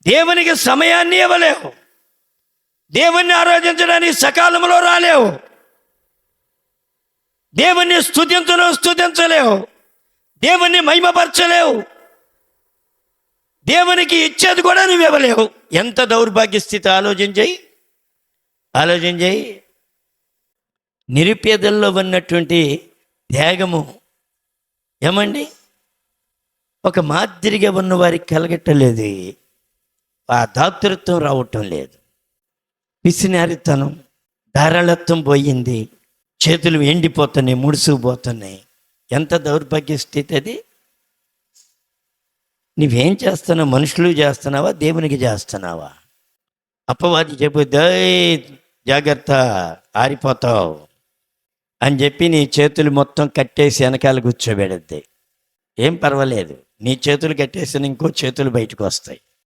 దేవునికి సమయాన్ని ఇవ్వలేవు, దేవుణ్ణి ఆరాధించడానికి సకాలంలో రాలేవు, దేవుణ్ణి స్తుతించలేవు, దేవుణ్ణి మహిమపరచలేవు, దేవునికి ఇచ్చేది కూడా నువ్వు ఇవ్వలేవు. ఎంత దౌర్భాగ్య స్థితి ఆలోచన చేయి. నిరుపేదల్లో ఉన్నటువంటి త్యాగము ఏమండి ఒక మాదిరిగా ఉన్న వారికి కలగట్టలేదు, ఆ దాతృత్వం రావటం లేదు. పిసినారితనం, ధారాళత్వం పోయింది, చేతులు ఎండిపోతున్నాయి, ముడుసుకుపోతున్నాయి. ఎంత దౌర్భాగ్య స్థితి అది. నువ్వేం చేస్తున్నావు? మనుషులు చేస్తున్నావా, దేవునికి చేస్తున్నావా? అపవాది చెబుద్దా జాగ్రత్త ఆరిపోతావు అని చెప్పి నీ చేతులు మొత్తం కట్టేసి వెనకాల కూర్చోబెడద్ది. ఏం పర్వాలేదు, నీ చేతులు కట్టేసిన ఇంకో చేతులు బయటకు వస్తాయి.